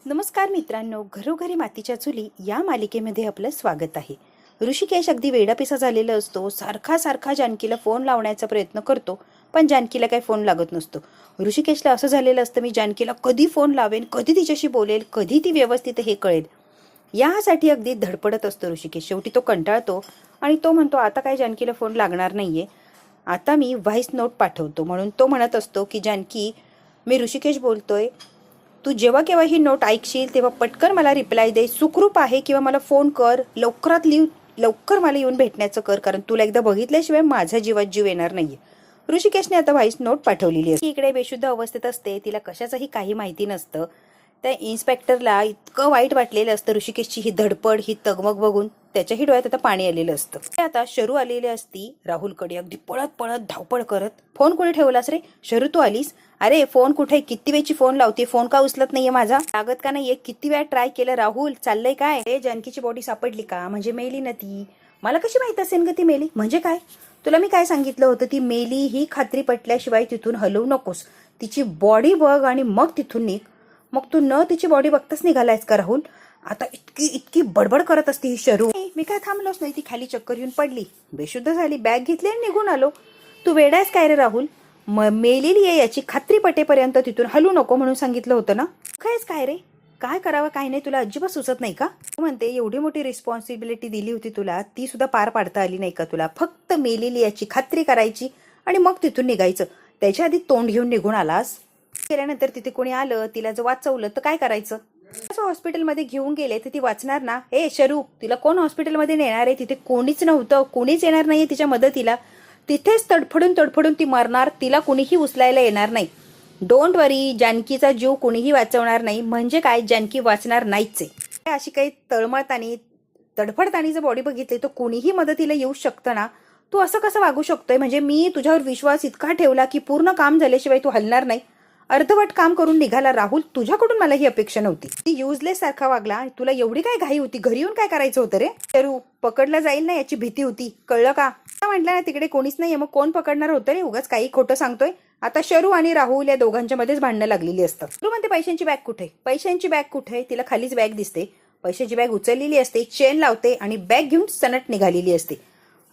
नमस्कार मित्रांनो, घरोघरी मातीच्या चुली या मालिकेमध्ये आपलं स्वागत आहे. ऋषिकेश अगदी वेडापिसा झालेला असतो. सारखा सारखा जानकीला फोन लावण्याचा प्रयत्न करतो, पण जानकीला काही फोन लागत नसतो. ऋषिकेशला असं झालेलं असतं, मी जानकीला कधी फोन लावेन, कधी तिच्याशी बोलेल, कधी ती व्यवस्थित हे कळेल, यासाठी अगदी धडपडत असतो ऋषिकेश. शेवटी तो कंटाळतो आणि तो म्हणतो, आता काय जानकीला फोन लागणार नाहीये, आता मी व्हॉइस नोट पाठवतो. म्हणून तो म्हणत असतो की जानकी, मी ऋषिकेश बोलतोय, तू जेव्हा केव्हा ही नोट ऐकशील तेव्हा पटकन मला रिप्लाय दे, सुखरूप आहे किंवा मला फोन कर, लवकरात लवकर मला येऊन भेटण्याचं कर, कारण तुला एकदा बघितल्याशिवाय माझ्या जीवात जीव येणार नाहीये. ऋषिकेशने आता व्हॉइस नोट पाठवलेली असते. इकडे बेशुद्ध अवस्थेत असते, तिला कशाचंही काही माहिती नसतं. त्या इन्स्पेक्टरला इतकं वाईट वाटलेलं असतं ऋषिकेशची ही धडपड, ही तगमग बघून त्याच्याही डोळ्यात आता पाणी आलेलं असतं. आता शरू आलेली असती राहुलकडे, अगदी पळत पळत धावपळ करत. फोन कोणी ठेवलास रे? शरू तू आलीस? अरे फोन कुठे? किती वेळची फोन लावते, फोन का उचलत नाहीये माझा? लागत का नाहीये? किती वेळा ट्राय केलं राहुल, चाललंय काय? ए जानकीची बॉडी सापडली का? म्हणजे मेली ना ती? मला कशी माहित असेल ग ती मेली? म्हणजे काय? तुला मी काय सांगितलं होतं, ती मेली ही खात्री पटल्याशिवाय तिथून हलवू नकोस. तिची बॉडी बघ आणि मग तिथून निघ. मग तू न तिची बॉडी बघताच निघालायस का राहुल? आता इतकी इतकी बडबड करत असते ही शरू. मी काय थांबलोच नाही, ती खाली चक्कर येऊन पडली, बेशुद्ध झाली, बॅग घेतली आणि निघून आलो. तू वेडायस काय रे राहुल? मेलेली आहे याची खात्री पटेपर्यंत तिथून हलू नको म्हणून सांगितलं होतं ना. कायच काय रे? काय करावं काय नाही तुला अजिबात सुचत नाही का? म्हणते एवढी मोठी रिस्पॉन्सिबिलिटी दिली होती तुला, ती सुद्धा पार पाडता आली नाही का तुला? फक्त मेलेली याची खात्री करायची आणि मग तिथून निघायचं. त्याच्या आधी तोंड घेऊन निघून आलास. केल्यानंतर तिथे कोणी आलं, तिला जर वाचवलं तर काय करायचं? असं हॉस्पिटलमध्ये घेऊन गेले तर ती वाचणार ना? ए शरू, तिला कोण हॉस्पिटलमध्ये नेणार आहे? तिथे कोणीच नव्हतं, कोणीच येणार नाहीये तिच्या मदतीला. तिथेच तडफडून तडफडून ती मरणार, तिला कुणीही उचलायला येणार नाही. डोंट वरी, जानकीचा जीव कुणीही वाचवणार नाही. म्हणजे काय, जानकी वाचणार नाहीच आहे. अशी काही तळमळतानी तडफडतानी जर बॉडी बघितली तर कोणीही मदतीला येऊ शकतं ना. तू असं कसं वागू शकतोय? म्हणजे मी तुझ्यावर विश्वास इतका ठेवला की पूर्ण काम झाल्याशिवाय तू हलणार नाही, अर्धवट काम करून निघाला राहुल. तुझ्याकडून मला ही अपेक्षा नव्हती. ती युजलेस सारखा वागला आणि तुला एवढी काय घाई होती? घरी येऊन काय करायचं होतं रे? शरू, पकडला जाईल ना याची भीती होती, कळलं का? म्हटलं ना तिकडे कोणीच नाहीये, मग कोण पकडणार होतं रे? उगाच काही खोटं सांगतोय. आता शरू आणि राहुल या दोघांच्या मध्येच भांडणं लागलेली असतं. शरू म्हणते, पैशांची बॅग कुठे? पैशांची बॅग कुठे? तिला खालीच बॅग दिसते. पैशाची बॅग उचललेली असते, चेन लावते आणि बॅग घेऊन सनट निघालेली असते.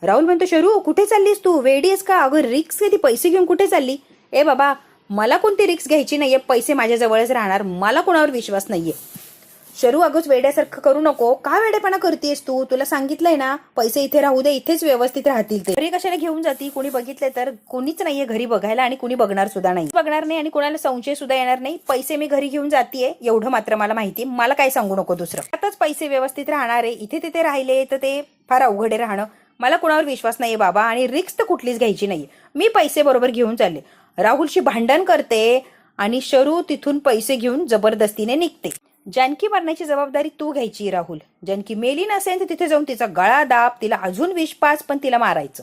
राहुल म्हणतो, शरू कुठे चाललीस तू? वेडी आहेस का? अगं रिक्स ती पैसे घेऊन कुठे चालली? ए बाबा, मला कोणती रिक्स घ्यायची नाहीये, पैसे माझ्या जवळच राहणार, मला कोणावर विश्वास नाहीये. शरू, अगोच वेड्यासारखं करू नको. का वेडेपणा करतेस तू? तुला सांगितलंय ना, पैसे इथे राहू दे, इथेच व्यवस्थित राहतील. ते घरी कशाला घेऊन जाती? कुणी बघितले तर? कुणीच नाहीये घरी बघायला आणि कुणी बघणार सुद्धा नाही. बघणार नाही आणि कुणाला संशय सुद्धा येणार नाही. पैसे मी घरी घेऊन जातीये एवढं मात्र मला माहिती. मला काय सांगू नको दुसरं. आताच पैसे व्यवस्थित राहणार आहे. इथे तिथे राहिले तर ते फार अवघड आहे राहणं. मला कुणावर विश्वास नाहीये बाबा, आणि रिक्स तर कुठलीच घ्यायची नाहीये. मी पैसे बरोबर घेऊन चालले. राहुलशी भांडण करते आणि शरू तिथून पैसे घेऊन जबरदस्तीने निघते. जानकी मरण्याची जबाबदारी तू घ्यायची राहुल. जानकी मेली नसेल तर तिथे जाऊन तिचा गळा दाब, तिला अजून विष पाच, पण तिला मारायचं.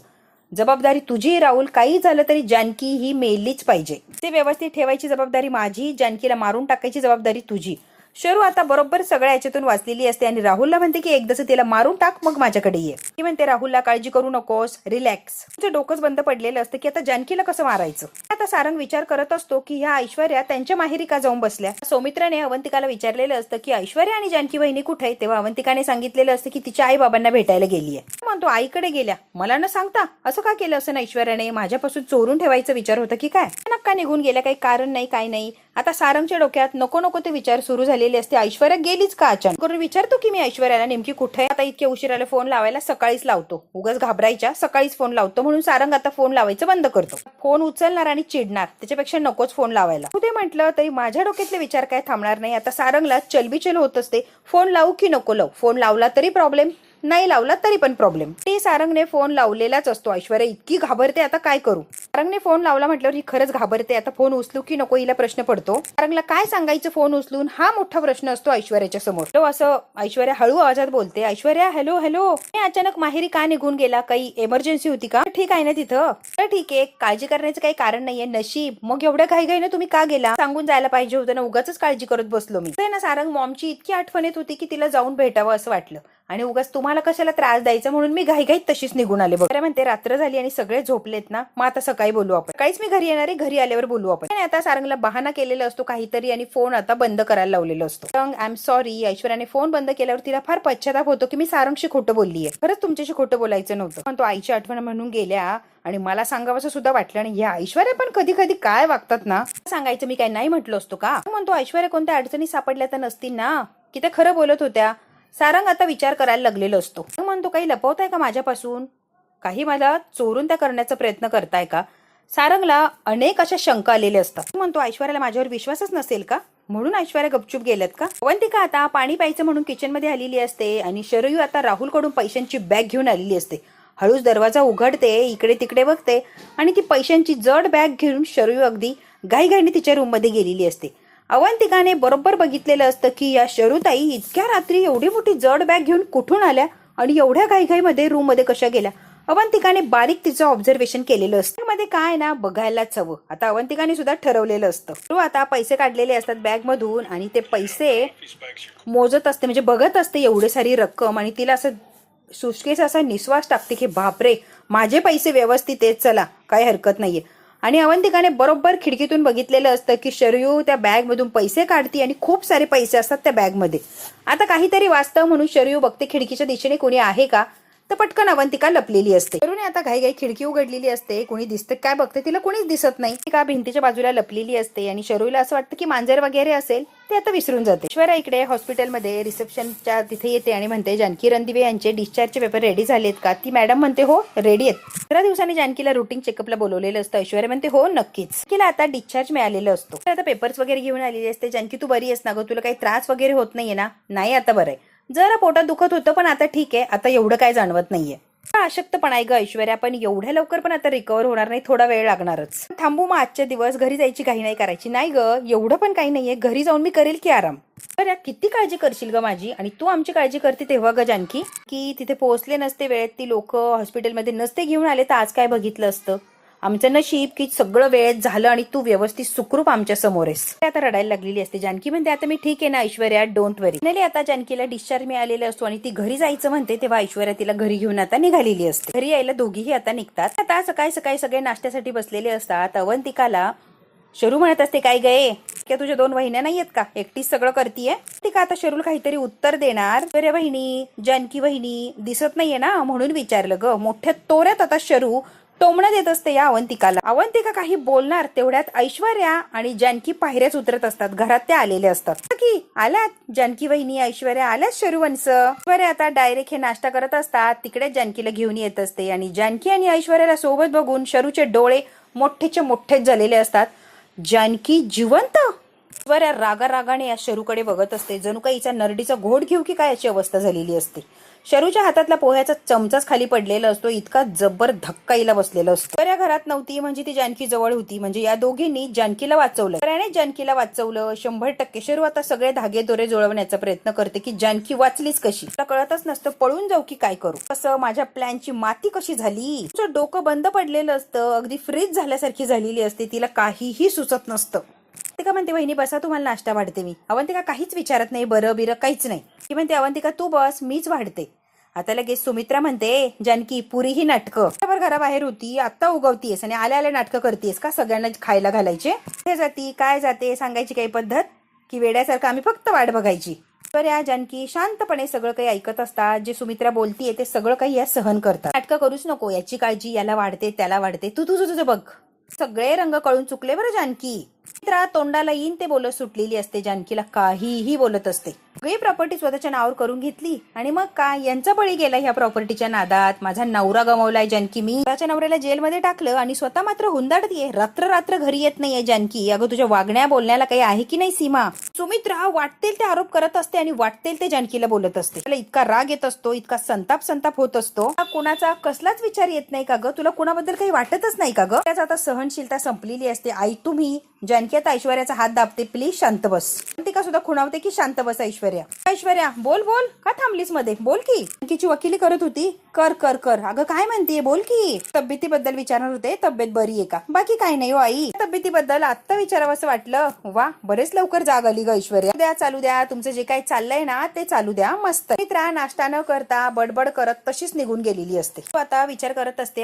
जबाबदारी तुझी राहुल. काही झालं तरी जानकी ही मेलीच पाहिजे. ते व्यवस्थित ठेवायची जबाबदारी माझी, जानकीला मारून टाकायची जबाबदारी तुझी. शरू आता बरोबर सगळ्या याच्यातून वाचलेली असते आणि राहुलला म्हणते की एकदाच तिला मारून टाक, मग माझ्याकडे ये. ती म्हणते, राहुलला काळजी करू नकोस, रिलॅक्स. तुझं डोकंच बंद पडलेलं असतं की आता जानकीला कसं मारायचं. आता सारंग विचार करत असतो की ह्या ऐश्वर्या त्यांच्या माहेरी का जाऊन बसल्या. सौमित्राने अवंतिकाला विचारलेलं असतं की ऐश्वर्या आणि जानकी बहिणी कुठे आहे. तेव्हा अवंतिकाने सांगितलेलं असतं की तिच्या आई बाबांना भेटायला गेली आहे. म्हणतो, आईकडे गेल्या, मला न सांगता असं का केलं असं? ऐश्वर्याने माझ्यापासून चोरून ठेवायचं विचार होता की काय? नक्का निघून गेल्या, काही कारण नाही, काय नाही. आता सारंगच्या डोक्यात नको नको ते विचार सुरू झालेले असते. ऐश्वर्या गेलीच का अचानक? करून विचारतो की मी ऐश्वर्याला नेमकी कुठे. आता इतक्या उशिराला फोन लावायला सकाळीच लावतो, उगाच घाबरायच्या, सकाळीच फोन लावतो. म्हणून सारंग आता फोन लावायचं बंद करतो. फोन उचलणार आणि चिडणार, त्याच्यापेक्षा नकोच फोन लावायला. ते म्हटलं तरी माझ्या डोक्यातले विचार काय थांबणार नाही. आता सारंगला चलबिचल होत असते, फोन लावू की नको लावू. फोन लावला तरी प्रॉब्लेम, नाही लावला तरी पण प्रॉब्लेम. ते सारंगने फोन लावलेलाच असतो. ऐश्वर्या इतकी घाबरते, आता काय करू. सारंगने फोन लावला म्हटल्यावर ही खरंच घाबरते. आता फोन उचलू की नको हिला प्रश्न पडतो. सारंगला काय सांगायचं फोन उचलून, हा मोठा प्रश्न असतो ऐश्वर्याच्या समोर. तो असं ऐश्वर्या हळू आवाजात बोलते, ऐश्वर्या हॅलो हॅलो, अचानक माहेरी का निघून गेला? काही इमर्जन्सी होती का? ठीक आहे ना तिथं? तर ठीक आहे, काळजी करण्याचं काही कारण नाहीये. नशीब मग एवढ्या घाई ना तुम्ही का गेला? सांगून जायला पाहिजे होतं ना, उगाच काळजी करत बसलो मी. ना सारंग मॉमची इतकी आठवण येत होती की तिला जाऊन भेटावं असं वाटलं आणि उगाच तुम्हाला कशाला त्रास द्यायचा म्हणून मी घाईघाईत तशीच निघून आले बघ. म्हणते रात्र झाली आणि सगळे झोपलेत ना, मग आता सकाळी बोलू आपण. काहीच मी घरी येणार आहे, घरी आल्यावर बोलू आपण. आणि आता सारंगला बहाना केलेला असतो काहीतरी आणि फोन आता बंद करायला लावलेला असतो. I am sorry. ऐश्वर्याने फोन बंद केल्यावर तिला फार पश्चाताप होतो की मी सारंगशी खोटं बोललीये, खरंच तुमच्याशी खोटं बोलायचं नव्हतं, पण तो आईची आठवण म्हणून गेल्या आणि मला सांगावंसं सुद्धा वाटलं. आणि या ऐश्वर्या पण कधी कधी काय वागतात ना, सांगायचं मी काय नाही म्हटलं असतो का. म्हणतो ऐश्वर्या कोणत्या अडचणी सापडल्या तर नसतील ना, की त्या खरं बोलत होत्या. सारंग आता विचार करायला लागलेलो असतो. म्हणतो काही लपवताय का माझ्यापासून, काही मला चोरून त्या करण्याचा प्रयत्न करताय का. सारंगला अनेक अशा शंका आलेल्या असतात. म्हणतो ऐश्वर्याला माझ्यावर विश्वासच नसेल का, म्हणून ऐश्वर्या गपचूप गेल्यात का. अवंतिका आता पाणी प्यायचं म्हणून किचन मध्ये आलेली असते आणि शरयू आता राहुल कडून पैशांची बॅग घेऊन आलेली असते. हळूच दरवाजा उघडते, इकडे तिकडे बघते आणि ती पैशांची जड बॅग घेऊन शरयू अगदी घाईघाईने तिच्या रूम मध्ये गेलेली असते. अवंतिकाने बरोबर बघितलेलं असतं की या शरूताई इतक्या रात्री एवढी मोठी जड बॅग घेऊन कुठून आल्या आणि एवढ्या घाईघाईमध्ये रूम मध्ये कशा गेल्या. अवंतिकाने बारीक तिचं ऑब्झर्वेशन केलेलं असतं. मध्ये काय ना बघायलाच हवं. आता अवंतिकाने सुद्धा ठरवलेलं असतं. तो आता पैसे काढलेले असतात बॅग मधून आणि ते पैसे मोजत असते, म्हणजे बघत असते एवढे सारी रक्कम आणि तिला असं सुटकेस असा निश्वास टाकते की बापरे माझे पैसे व्यवस्थित आहेत, चला काही हरकत नाहीये. आणि अवंतिकाने बरोबर खिडकीतून बघितलेलं असतं की शरयू त्या बॅग मधून पैसे काढते आणि खूप सारे पैसे असतात त्या बॅग मध्ये. आता काहीतरी वास्तव म्हणून शरयू बघते खिडकीच्या दिशेने कोणी आहे का, तर पटकन अवंतिका लपलेली असते. शरूने आता घाईघाई खिडकी उघडलेली असते. कोणी दिसतं काय बघते, तिला कोणीच दिसत नाही. ती का भिंतीच्या बाजूला लपलेली असते आणि शरूला असं वाटतं की मांजर वगैरे असेल, ते आता विसरून जाते. ऐश्वर्या इकडे हॉस्पिटलमध्ये रिसेप्शनच्या तिथे येते आणि म्हणते जानकी रणदिवे यांचे डिस्चार्जचे पेपर रेडी झालेत का. ती मॅडम म्हणते हो रेडी आहेत. 15 दिवसांनी जानकीला रुटीन चेकअपला बोलवलेलं असतं. ऐश्वर्या म्हणते हो नक्कीच. तिला आता डिस्चार्ज मिळालेलं असतो. आता पेपर्स वगैरे घेऊन आलेली असते. जानकी तू बरी आहेस ना गं, तुला काही त्रास वगैरे होत नाहीये ना. नाही आता बरं आहे, जरा पोटात दुखत होतं पण आता ठीक आहे, आता एवढं काय जाणवत नाहीये. अशक्तपणा आहे ग ऐश्वर्या, पण एवढ्या लवकर पण आता रिकवर होणार नाही, थोडा वेळ लागणारच. थांबू मग आजच्या दिवस, घरी जायची काही नाही करायची. नाही ग एवढं पण काही नाहीये, घरी जाऊन मी करेल की आराम. बरं किती काळजी करशील ग माझी, आणि तू आमची काळजी करते तेव्हा ग जानकी. की तिथे पोहोचले नसते वेळेत, ती लोक हॉस्पिटलमध्ये नसते घेऊन आले तर आज काय बघितलं असतं. आमचं नशीब की सगळं वेळेत झालं आणि तू व्यवस्थित सुखरूप आमच्या समोर आहेस. आता रडायला लागलेली असते. जानकी म्हणते आता मी ठीक आहे ना ऐश्वर्या, डोंट वरी. फायनली आता जानकीला डिस्चार्ज मिळालेला असतो आणि ती घरी जायचं म्हणते तेव्हा ऐश्वर्या तिला घरी घेऊन आता निघालेली असते. घरी यायला दोघीही आता निघतात. आता सकाळी सकाळी सगळे नाश्त्यासाठी बसलेले असतात. अवंतिकाला शरू म्हणत असते काय गये की तुझ्या 2 वहिन्या नाहीयेत का, एकटीच सगळं करतीये. ती का आता शरूला काहीतरी उत्तर देणार. अरे वहिनी, जानकी वहिनी दिसत नाहीये ना म्हणून विचारलं ग. मोठ्या तोऱ्यात आता शरू टोमणं देत असते या अवंतिकाला. अवंतिका काही बोलणार तेवढ्यात ऐश्वर्या आणि जानकी पायऱ्याच उतरत असतात. घरात त्या आलेले असतात की आल्यात जानकी वहिनी, ऐश्वर्या आल्यात शरूवंश. ऐश्वर्या आता डायरेक्ट हे नाश्ता करत असतात, तिकडे जानकीला घेऊन येत असते आणि जानकी आणि ऐश्वर्याला सोबत बघून शरूचे डोळे मोठेचे मोठेच झालेले असतात. जानकी जिवंत. ऐश्वर्या रागारागाने या शरूकडे बघत असते, जणू काही हिचा नरडीचा घोट घेऊ की काय अशी अवस्था झालेली असते. शरूच्या हातातला पोह्याचा चमचाच खाली पडलेला असतो. इतका जबर धक्का हिला बसलेला असतो. बऱ्या घरात नव्हती म्हणजे ती जानकी जवळ होती, म्हणजे या दोघींनी जानकीला वाचवलं. बऱ्याने जानकीला वाचवलं 100%. शरू आता सगळे धागे दोरे जुळवण्याचा प्रयत्न करते की जानकी वाचलीच कशी. मला कळतच नसतं पळून जाऊ की काय करू, कसं माझ्या प्लॅनची माती कशी झाली. तुझं डोकं बंद पडलेलं असतं, अगदी फ्रीज झाल्यासारखी झालेली असते, तिला काहीही सुचत नसतं. अवंतिका म्हणते वहिनी बसा, तुम्हाला नाश्ता वाढते मी. अवंतिका काहीच विचारत नाही, बरं बिरं काहीच नाही. ती म्हणते अवंतिका तू बस, मीच वाढते. आता लगेच सुमित्रा म्हणते जानकी पुरी ही नाटकं घराबाहेर होती, आता उगवतीयस आणि आल्या आल्या नाटकं करतेस का, सगळ्यांना खायला घालायचे. ते जाती काय जाते सांगायची काही पद्धत की वेड्यासारखं आम्ही फक्त वाट बघायची. तर या जानकी शांतपणे सगळं काही ऐकत असतात. जे सुमित्रा बोलतीये ते सगळं काही या सहन करतात. नाटकं करूच नको, याची काळजी याला वाढते त्याला वाढते, तू तुझं बघ. सगळे रंग कळून चुकले बरं जानकी. मित्रा तोंडाला येईन ते बोलत सुटलेली असते. जानकीला काहीही बोलत असते. सगळी प्रॉपर्टी स्वतःच्या नावावर करून घेतली आणि मग काय यांचा बळी गेला ह्या प्रॉपर्टीच्या नादात. माझा नवरा गमावलाय जानकी मी. स्वतःच्या नवऱ्याला जेलमध्ये टाकलं आणि स्वतः मात्र हुंदाडतीये. रात्र घरी येत नाहीये जानकी. अगं तुझ्या वागण्या बोलण्याला काही आहे की नाही सीमा. सुमित्रा वाटतील ते आरोप करत असते आणि वाटतील ते जानकीला बोलत असते. तुला इतका राग येत असतो, इतका संताप होत असतो, कोणाचा कसलाच विचार येत नाही का ग. तुला कोणाबद्दल काही वाटतच नाही का ग. त्याच आता सहनशीलता संपलेली असते. आई तुम्ही जानकी आता ऐश्वर्याचा हात दाबते. प्लीज शांत बस. अवंतिका सुद्धा खुणावते की शांत बस ऐश्वर्या. ऐश्वर्या बोल बोल, का थांबलीस मध्ये, बोल की. जानकीची वकिली करत होती. कर कर कर. अगं काय म्हणतीये, बोल की. तब्येतीबद्दल विचारणार होते. तब्येत बरी आहे का, बाकी काही नाही हो आई. तब्येतीबद्दल आता विचारावं असं वाटलं. वा, बरेच लवकर जाग आली ग ऐश्वर्या. द्या चालू द्या, तुमचं जे काही चाललंय ना ते चालू द्या. मस्त. मित्रा नाश्ता न करता बडबड करत तशीच निघून गेलेली असते. आता विचार करत असते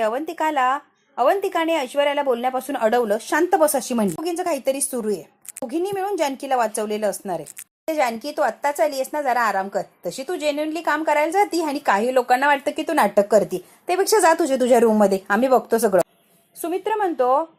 अवंतिकाने ऐश्वर्याला बोलण्यापासून अडवलं. शांत बस अशी म्हणली. दोघींचं काहीतरी सुरू आहे. दोघींनी मिळून जानकीला वाचवलेलं असणार आहे. जानकी तू आत्ताच आलीस ना, जरा आराम कर. तशी तू जेन्युअनली काम करायला जाती आणि काही लोकांना वाटतं की तू नाटक करती. त्यापेक्षा जा तुझ्या रूम मध्ये, आम्ही बघतो सगळं. सुमित्रा म्हणतो,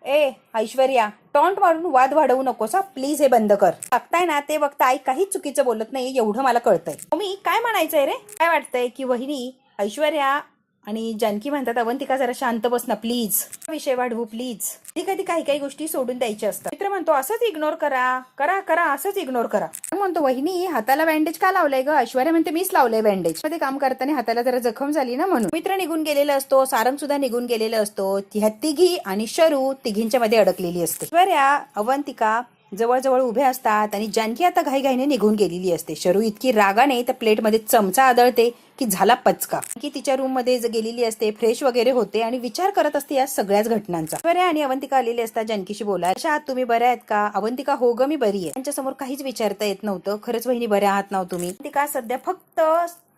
ए ऐश्वर्या, टॉन्ट मारून वाद वाढवू नकोस, प्लीज हे बंद कर. बघताय ना ते बघता आई काहीच चुकीचं बोलत नाही एवढं मला कळतंय. मी काय म्हणायचंय रे, काय वाटतंय की वहिनी ऐश्वर्या आणि जानकी म्हणतात अवंतिका जरा शांत बस ना प्लीज, विषय वाढवू प्लीज. कधी काही गोष्टी सोडून द्यायच्या असतात. मित्र म्हणतो असंच इग्नोर करा असंच इग्नोर करा. म्हणतो वहिनी हाताला बँडेज का लावलंय ग. ऐश्वर्या म्हणते मीच लावलंय बँडेज, मध्ये काम करताना हाताला जरा जखम झाली ना म्हणून. मित्र निघून गेलेला असतो. सारंग सुद्धा निघून गेलेला असतो. ह्या तिघी आणि शरू तिघींच्या मध्ये अडकलेली असते. ऐश्वर्या अवंतिका जवळजवळ उभे असतात आणि जानकी आता घाईघाईने निघून गेलेली असते. शरू इतकी रागाने त्या प्लेटमध्ये चमचा आदळते की झाला पचका. की तिच्या रूम मध्ये गेलेली असते, फ्रेश वगैरे होते आणि विचार करत असते या सगळ्याच घटनांचा. ऐश्वर्या आणि अवंतिका आलेले असतात जानकीशी बोलायला. कशा आहात तुम्ही, बऱ्या आहेत का. अवंतिका हो ग मी बरी आहे. त्यांच्या समोर काहीच विचारता येत नव्हतं. खरंच वहिनी बऱ्या आहात ना तुम्ही. अवंतिका सध्या फक्त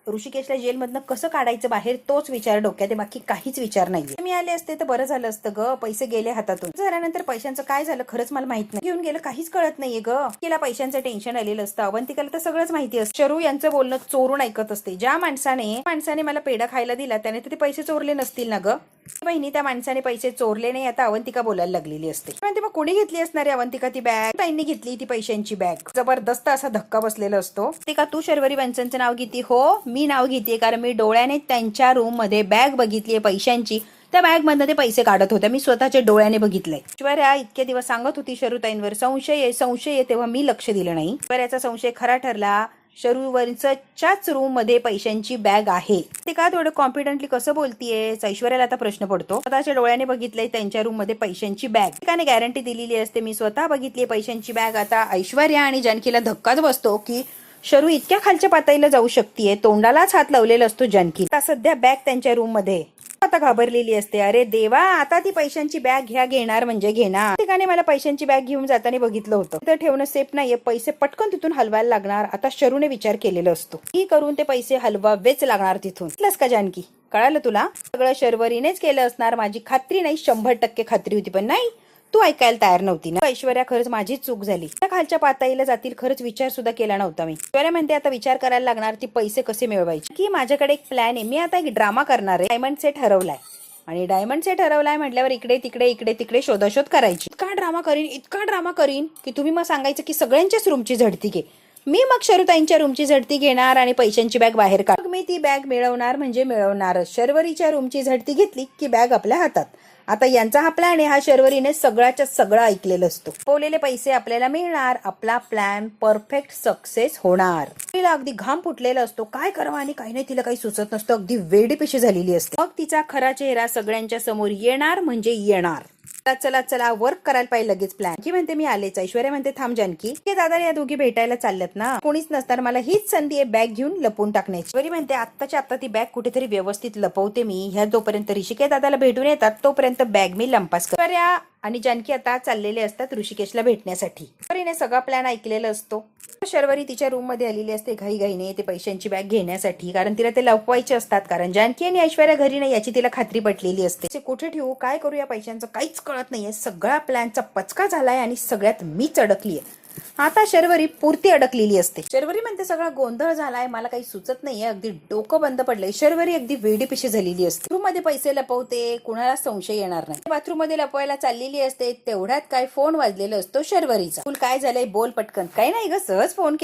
ऋषिकेशला जेलमधनं कसं काढायचं बाहेर तोच विचार डोक्यात, बाकी काहीच विचार नाहीये. मी आले असते तर बरं झालं असतं ग. पैसे गेले हातातून. झाल्यानंतर पैशांचं काय झालं खरंच मला माहित नाही. घेऊन गेलं काहीच कळत नाहीये ग. तिला पैशांचं टेन्शन आलेलं असतं. अवंतिकाला तर सगळंच माहिती असतं. शरू यांचं बोलणं चोरून ऐकत असते. ज्या माणसाने मला पेढा खायला दिला त्याने तर ते पैसे चोरले नसतील ना ग. बहिणी त्या माणसाने पैसे चोरले नाही. आता अवंतिका बोलायला लागलेली असते. म्हणते मग कोणी घेतली असणारी अवंतिका ती बॅग. ताईंनी घेतली ती पैशांची बॅग. जबरदस्त असा धक्का बसलेला असतो. ते का तू शर्वरी बंचनचं नाव घेते. हो मी नाव घेते, कारण मी डोळ्याने त्यांच्या रूम मध्ये बॅग बघितलीये पैशांची. त्या बॅग मधनं ते पैसे काढत होते. मी स्वतःच्या डोळ्याने बघितलंय. ऐश्वर्या इतके दिवस सांगत होती शरूताईंवर संशय आहे, तेव्हा मी लक्ष दिलं नाही. ऐश्वर्याचा संशय खरा ठरला. शरूवरच्याच रूम मध्ये पैशांची बॅग आहे. ते का थोडं कॉन्फिडेंटली कसं बोलतीये. ऐश्वर्याला आता प्रश्न पडतो. स्वतःच्या डोळ्याने बघितलंय त्यांच्या रूम मध्ये पैशांची बॅग. एकाने गॅरंटी दिलेली असते मी स्वतः बघितली पैशांची बॅग. आता ऐश्वर्या आणि जानकीला धक्काच बसतो की शरू इतक्या खालच्या पातळीला जाऊ शकतीये. तोंडालाच हात लावलेला असतो जानकी. आता सध्या बॅग त्यांच्या रूम मध्ये. आता घाबरलेली असते. अरे देवा, आता ती पैशांची बॅग घेणार म्हणजे घेणार. ठिकाणी मला पैशांची बॅग घेऊन जाताना बघितलं होतं. तिथं ठेवणं सेफ नाहीये. पैसे पटकन तिथून हलवायला लागणार. आता शरूने विचार केलेला असतो ही करून ते पैसे हलवावेच लागणार तिथून. का जानकी, कळालं तुला. सगळं शर्वरीनेच केलं असणार. माझी खात्री नाही, 100% खात्री होती, पण नाही तू ऐकायला तयार नव्हती ना. ऐश्वर्या खरंच माझीच चूक झाली. त्या खालच्या पातळीला जातील खरंच विचार सुद्धा केला नव्हता मी. ऐश्वर्या म्हणते आता विचार करायला लागणार ती पैसे कसे मिळवायचे. की माझ्याकडे एक प्लॅन आहे. मी आता एक ड्रामा करणार आहे. डायमंड सेट हरवलाय आणि डायमंड सेट हरवलाय म्हटल्यावर इकडे तिकडे शोधाशोध करायची. इतका ड्रामा करीन की तुम्ही मग सांगायचं की सगळ्यांच्याच रूमची झडती घे. मी मग शरूताईंच्या रूमची झडती घेणार आणि पैशांची बॅग बाहेर काढ. मी ती बॅग मिळवणार म्हणजे मिळवणारच. शर्वरीच्या रूमची झडती घेतली की बॅग आपल्या हातात. आता यांचा हा प्लॅन आहे. हा शर्वरीने सगळ्याच्या सगळं ऐकलेलं असतो. बोललेले पैसे आपल्याला मिळणार. आपला प्लॅन परफेक्ट सक्सेस होणार. तिला अगदी घाम फुटलेला असतो. काय करावं आणि काही नाही तिला काही सुचत नसतं. अगदी वेडीपिशी झालेली असते. मग तिचा खरा चेहरा सगळ्यांच्या समोर येणार म्हणजे येणार. चला वर्क करायला पाहिजे लगेच प्लॅन. की म्हणते मी आलेच. ऐश्वर्या म्हणते थांब जानकी, दादा या दोघी भेटायला चालल्यात ना. कोणीच नसताना मला हीच संधी आहे बॅग घेऊन लपवून टाकण्याची. ऐश्वर्या म्हणते आत्ताच्या आत्ता ती बॅग कुठेतरी व्यवस्थित लपवते मी. ह्या जोपर्यंत ऋषिकेश दादाला भेटून येतात तोपर्यंत बॅग मी लंपास कर. ऐश्वर्या आणि जानकी आता चाललेले असतात ऋषिकेशला भेटण्यासाठी. शर्वरीने सगळा प्लॅन ऐकलेला असतो. शर्वरी तिच्या रूम मध्ये आलेली असते घाईघाईने ते पैशांची बॅग घेण्यासाठी, कारण तिला ते लपवायचे असतात. कारण जानकी आणि ऐश्वर्या घरी नाही याची तिला खात्री पटलेली असते. कुठे ठेवू, काय करू या पैशांचं काहीच कळत नाहीये. सगळा प्लॅनचा पचका झालाय आणि सगळ्यात मीच अडकलीये. आता शर्वरी पुरती अडकलेली असते. शर्वरी म्हणते सगळा गोंधळ झालाय, मला काही सुचत नाहीये, अगदी डोकं बंद पडलंय. शर्वरी अगदी वेडीपिशी झालेली असते. रूम मध्ये पैसे लपवते, कुणाला संशय येणार नाही. बाथरूम मध्ये लपवायला चाललेली असते. तेवढ्यात काय फोन वाजलेला असतो शर्वरीचा. तुला काय झालंय बोल पटकन. काही नाही ग, सहज फोन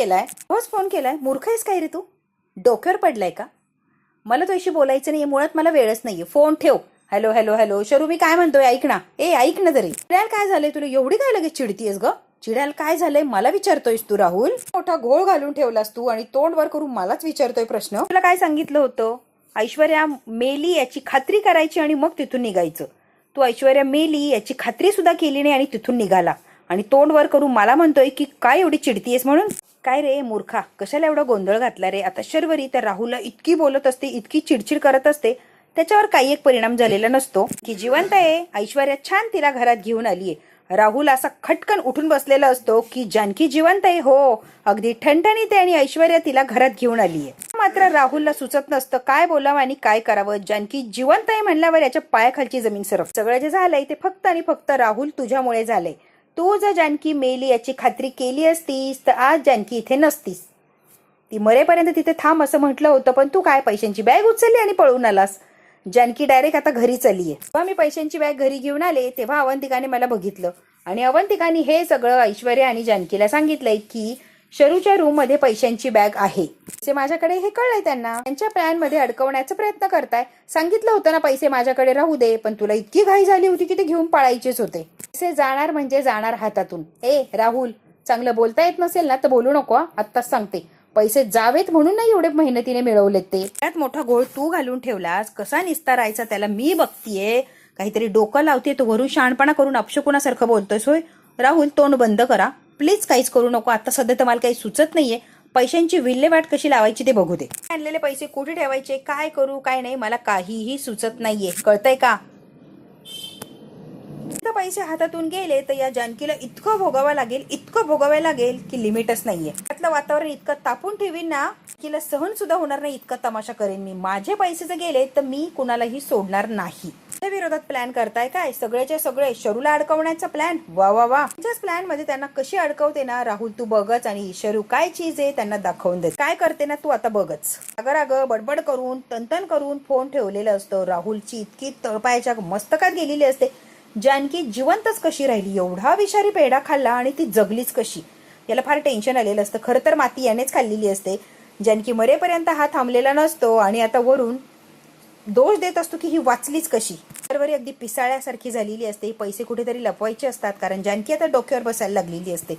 केलाय. मूर्ख आहेस काय रे तू, डोक्यावर पडलाय का. मला तुझ्याशी बोलायचं नाहीये, मुळात मला वेळच नाहीये, फोन ठेव. हॅलो शरू मी काय म्हणतोय ऐक ना. ऐक ना तरी. काय झालंय तुला, एवढी काय लगेच चिडतीयस ग. चिडायला काय झालंय मला विचारतोयस तू राहुल. मोठा घोळ घालून ठेवलास तू आणि तोंड वर करून मलाच विचारतोय प्रश्न. तुला काय सांगितलं होतं, ऐश्वर्या मेली याची खात्री करायची आणि मग तिथून निघायचं. तू ऐश्वर्या मेली याची खात्री सुद्धा केली नाही आणि तिथून निघाला आणि तोंड वर करून मला म्हणतोय की काय एवढी चिडतीयस म्हणून. काय रे मूर्खा, कशाला एवढा गोंधळ घातला रे. आता शर्वरी त्या राहुलला इतकी बोलत असते, इतकी चिडचिड करत असते, त्याच्यावर काही एक परिणाम झालेला नसतो की जिवंत आहे. ऐश्वर्या छान तिला घरात घेऊन आलीये. राहुल असा खटकन उठून बसलेला असतो की जानकी जिवंत आहे, हो अगदी ठणठणीत आहे आणि ऐश्वर्या तिला घरात घेऊन आलीये. मात्र राहुलला सुचत नसतं काय बोलावं आणि काय करावं. जानकी जिवंत आहे म्हणल्यावर याच्या पायाखालची जमीन सरक. सगळं जे झालंय ते फक्त आणि फक्त राहुल तुझ्यामुळे झालंय. तू जर जानकी मेली याची खात्री केली असतीस तर आज जानकी इथे नसतीस. ती मरेपर्यंत तिथे थांब असं म्हटलं होतं, पण तू काय पैशांची बॅग उचलली आणि पळून आलास. जानकी डायरेक्ट आता घरी चाललीये. जेव्हा मी पैशांची बॅग घरी घेऊन आले तेव्हा अवंतिकाने मला बघितलं आणि अवंतिकाने हे सगळं ऐश्वर्या आणि जानकीला सांगितलंय की शरूच्या रूम मध्ये पैशांची बॅग आहे. पैसे माझ्याकडे हे कळलंय त्यांना. त्यांच्या प्लॅन मध्ये अडकवण्याचा प्रयत्न करताय. सांगितलं होतं ना पैसे माझ्याकडे राहू दे, पण तुला इतकी घाई झाली होती की ते घेऊन पळायचेच होते. पैसे जाणार म्हणजे जाणार हातातून. ए राहुल, चांगलं बोलता येत नसेल ना तर बोलू नको. आत्ताच सांगते, पैसे जावेत म्हणून नाही एवढे मेहनतीने मिळवलेत ते. त्यात मोठा घोळ तू घालून ठेवलास. कसा निस्तारायचा त्याला मी बघतीये. काहीतरी डोकं लावते तो, वरून शहाणपणा करून अपशकुनासारखं बोलतोयस होय. राहुल तोंड बंद करा प्लीज, काहीच करू नको. आता सध्या तर मला काही सुचत नाहीये. पैशांची विल्हेवाट कशी लावायची ते बघू दे. आणलेले पैसे कुठे ठेवायचे, काय करू काय नाही मला काहीही सुचत नाहीये, कळतंय का. पैसे हातातून गेले तर या जानकीला इतकं भोगावं लागेल की लिमिटच नाहीये. त्यातलं वातावरण इतकं तापून ठेवीन ना तिला सहन सुद्धा होणार नाही. इतका तमाशा करेन मी. माझे पैसे जर गेले तर मी कुणालाही सोडणार नाही. विरोधात प्लॅन करताय काय, सगळेचे सगळे शरूला अडकवण्याचा प्लॅन. वा वा वा. त्याच प्लॅन मध्ये त्यांना कशी अडकवते ना राहुल तू बघच, आणि शरू काय चीज आहे त्यांना दाखवून दे. काय करते ना तू आता बघच. अगं बडबड करून तनतन करून फोन ठेवलेला असतो. राहुलची इतकी तळपायाच्या मस्तकात गेलेली असते. जानकी जिवंतच कशी राहिली, एवढा विषारी पेढा खाल्ला आणि ती जगलीच कशी, याला फार टेन्शन आलेलं असतं. खरं तर माती यानेच खाल्लेली असते. जानकी मरेपर्यंत हा थांबलेला नसतो आणि आता वरून दोष देत असतो की ही वाचलीच कशी. शर्वरी अगदी पिसाळ्यासारखी झालेली असते. पैसे कुठेतरी लपवायचे असतात कारण जानकी आता डोक्यावर बसायला लागलेली असते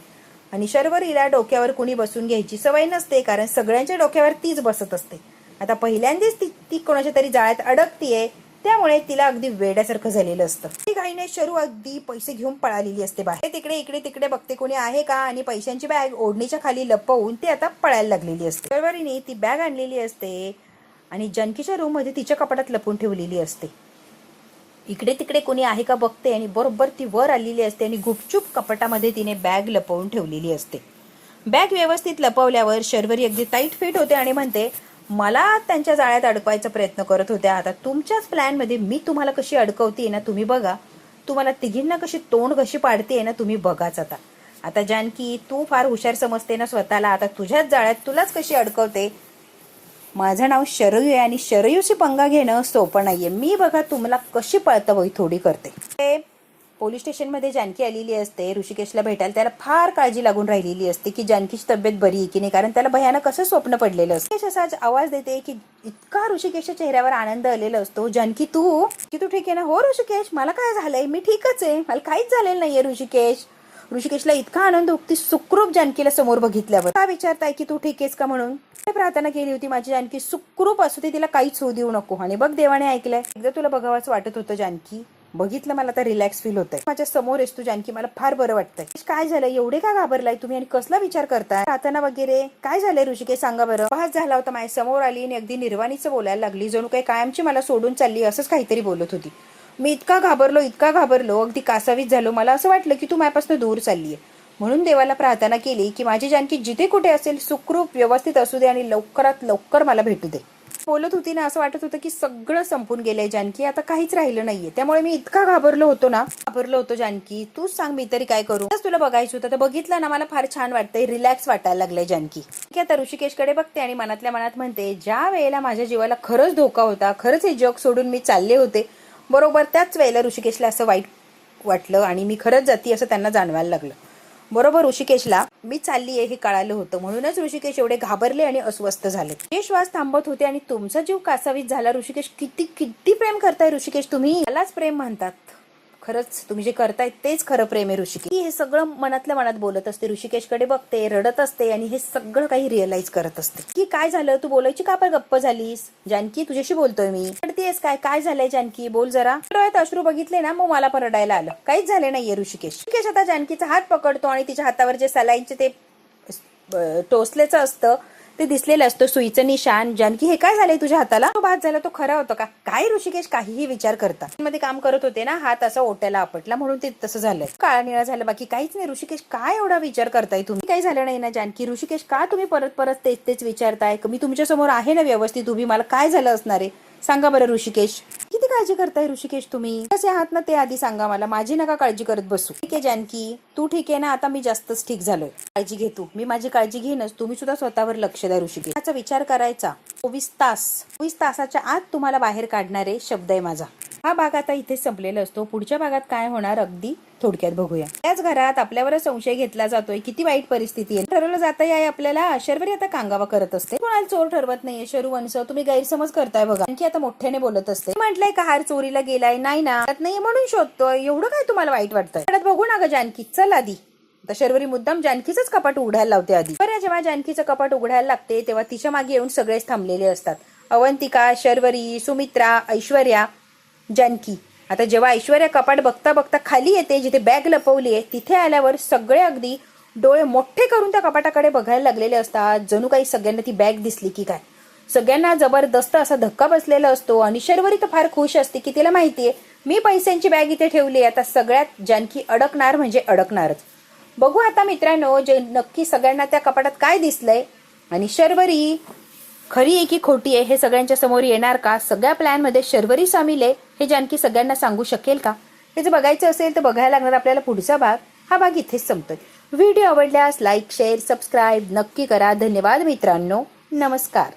आणि शर्वरीला डोक्यावर कुणी बसून घ्यायची सवय नसते कारण सगळ्यांच्या डोक्यावर तीच बसत असते. आता पहिल्यांदाच ती कोणाच्या तरी जाळ्यात अडकतीये, त्यामुळे तिला अगदी वेड्यासारखं झालेलं असतं. ती घाईने शरू अगदी पैसे घेऊन पळालेली असते बाहेर. तिकडे इकडे तिकडे बघते कोणी आहे का आणि पैशांची बॅग ओढणीच्या खाली लपवून ती आता पळायला लागलेली असते. शर्वरीने ती बॅग आणलेली असते आणि जानकीच्या रूम मध्ये तिच्या कपाटात लपून ठेवलेली असते. इकडे तिकडे कोणी आहे का बघते आणि बरोबर ती वर आलेली असते आणि गुपचूप कपाटामध्ये तिने बॅग लपवून ठेवलेली असते. बॅग व्यवस्थित लपवल्यावर शर्वरी अगदी टाईट फिट होते आणि म्हणते मला त्यांच्या जाळ्यात अडकवायचा प्रयत्न करत होत्या, आता तुमच्याच प्लॅन मध्ये मी तुम्हाला कशी अडकवते ना तुम्ही बघा. तुम्हाला तिघींना कशी तोंड कशी पाडते ना तुम्ही बघाच. आता जानकी तू फार हुशार समजते ना स्वतःला, आता तुझ्याच जाळ्यात तुलाच कशी अडकवते. माझं नाव शरयू आहे आणि शरयूशी पंगा घेणं सोपं नाहीये. मी बघा तुम्हाला कशी पळतावई थोडी करते. पोलीस स्टेशनमध्ये जानकी आलेली असते ऋषिकेशला भेटायला. त्याला फार काळजी लागून राहिलेली असते की जानकीची तब्येत बरी आहे की नाही, कारण त्याला भयानक असं स्वप्न पडलेलं असतं. ऋषिकेश असाच आवाज देते की इतका ऋषिकेशच्या चेहऱ्यावर आनंद आलेला असतो. जानकी तू ठीक आहे ना. हो ऋषिकेश, मला काय झालंय, मी ठीकच आहे, मला काहीच झालेलं नाहीये ऋषिकेश. ऋषिकेशला इतका आनंद होती सुखरूप जानकीला समोर बघितल्यावर. का विचारताय की तू ठीक आहेस का म्हणून. प्रार्थना केली होती माझी जानकी सुखरूप असू दे, तिला काहीच होऊ देऊ नको. आणि बघ देवाने ऐकलंय. एकदा तुला बघावंच वाटत होतं जानकी, बघितलं मला तर रिलॅक्स फील होतंय. माझ्या समोर आहेस तू जानकी, मला फार बरं वाटतंय. काय झालं, एवढे का घाबरलाय तुम्ही आणि कसला विचार करताय. प्रार्थना वगैरे काय झालंय ऋषिकेश सांगा बरं. पास झाला होता माझ्या समोर आली आणि अगदी निर्वाणीचं बोलायला लागली, जणू काही कायमची मला सोडून चालली असंच काहीतरी बोलत होती. मी इतका घाबरलो अगदी कासावीस झालो. मला असं वाटलं की तू माझ्यापासून दूर चाललीये. म्हणून देवाला प्रार्थना केली की माझी जानकी जिथे कुठे असेल सुखरूप व्यवस्थित असू दे आणि लवकरात लवकर मला भेटू दे. बोलत होती ना असं वाटत होतं की सगळं संपून गेलंय जानकी, आता काहीच राहिलं नाहीये. त्यामुळे मी इतका घाबरलो होतो जानकी. तूच सांग मी तरी काय करू. तुला बघायचं होतं तर बघितलं ना, मला फार छान वाटतंय, रिलॅक्स वाटायला लागलंय जानकी. आता ऋषिकेशकडे बघते आणि मनातल्या मनात म्हणते ज्या वेळेला माझ्या जीवाला खरंच धोका होता, खरंच हे जग सोडून मी चालले होते, बरोबर त्याच वेळेला ऋषिकेशला असं वाईट वाटलं आणि मी खरंच जाती असं त्यांना जाणवायला लागलं. बरोबर ऋषिकेशला मी चालली आहे हे कळालं होतं, म्हणूनच ऋषिकेश एवढे घाबरले आणि अस्वस्थ झाले. ते श्वास थांबत होते आणि तुमचा जीव कासावीस झाला. ऋषिकेश किती प्रेम करताय ऋषिकेश तुम्ही. यालाच प्रेम म्हणतात. खरंच तुम्ही जे करताय तेच खरं प्रेम आहे ऋषिकेश. हे सगळं मनातल्या मनात बोलत असते, ऋषिकेशकडे बघते, रडत असते आणि हे सगळं काही रिअलाइज करत असते. की काय झालं, तू बोलायची का पण गप्प झालीस? जानकी तुझ्याशी बोलतोय मी. रडतेस काय? काय झालंय जानकी, बोल जरा. डोळ्यात अश्रू बघितले ना मग मला पण रडायला आलं. काहीच झालं नाहीये ऋषिकेश. ऋषिकेश आता जानकीचा हात पकडतो आणि तिच्या हातावर जे सलाईनचे ते टोचलेचं असतं ते दिसलेलं असतं, सुईचं निशाण. जानकी हे काय झालंय तुझ्या हाताला? तो भात झाला तो खरा होता का? काय ऋषिकेश काहीही विचार करता. मध्ये काम करत होते ना, हात असा ओट्याला आपटला म्हणून ते तसं झालंय. काळा निळा झालं, बाकी काहीच नाही. ऋषिकेश काय एवढा विचार करताय तुम्ही? काही झालं नाही ना जानकी? ऋषिकेश का तुम्ही परत परत तेच विचारताय? मी तुमच्या समोर आहे ना व्यवस्थित उभी, मला काय झालं असणार आहे सांगा बरं ऋषिकेश. किती काळजी करताय ऋषिकेश तुम्ही? कसे आहात ना ते आधी सांगा मला, माझी नका काळजी करत बसू. ठीक आहे जानकी, तू ठीक आहे ना? आता मी जास्तच ठीक झालोय. काळजी घे तू, मी माझी काळजी घेईनच. तुम्ही सुद्धा स्वतःवर लक्ष द्या ऋषिकेश. याचा विचार करायचा. 24 तासाच्या आत तुम्हाला बाहेर काढणारे शब्द आहे माझा. हा भाग आता इथेच संपलेला असतो. पुढच्या भागात काय होणार अगदी थोडक्यात बघूया. त्याच घरात आपल्यावरच संशय घेतला जातोय. किती वाईट परिस्थिती आहे. ठरवलं जात आहे आपल्याला. शर्वरी आता कांगावा करत असते. कोणाला चोर ठरवत नाहीये शरुवंश, तुम्ही गैरसमज करताय बघा. आणखी आता मोठ्याने बोलत असते. म्हटलंय का हार चोरीला गेलाय? नाही ना, नाही म्हणून शोधतोय. एवढं काय तुम्हाला वाईट वाटतंय? बघू ना ग जानकी, चल आधी. तर शर्वरी मुद्दाम जानकीचंच कपाट उघडायला लावते आधी. बरं, जेव्हा जानकीचं कपाट उघडायला लागते तेव्हा तिच्या मागे येऊन सगळेच थांबलेले असतात. अवंतिका, शर्वरी, सुमित्रा, ऐश्वर्या, जानकी. आता जेव्हा ऐश्वर्या कपाट बघता बघता खाली येते, जिथे बॅग लपवली आहे, तिथे आल्यावर सगळे अगदी डोळे मोठे करून त्या कपाटाकडे बघायला लागलेले असतात. जणू काही सगळ्यांना ती बॅग दिसली की काय. सगळ्यांना जबरदस्त असा धक्का बसलेला असतो आणि शर्वरी तर फार खुश असते की तिला माहितीये मी पैशांची बॅग इथे ठेवली. आता सगळ्यात जानकी अडकणार म्हणजे अडकणारच. बघू आता मित्रांनो, जे नक्की सगळ्यांना त्या कपाटात काय दिसलंय आणि शर्वरी खरी आहे की खोटी आहे हे सगळ्यांच्या समोर येणार का? सगळ्या प्लॅन मध्ये शर्वरी सामील आहे हे जानकी सगळ्यांना सांगू शकेल का? हे जर बघायचं असेल तर बघायला लागणार आपल्याला पुढचा भाग. हा भाग इथेच संपतोय. व्हिडिओ आवडल्यास लाईक, शेअर, सबस्क्राईब नक्की करा. धन्यवाद मित्रांनो. नमस्कार.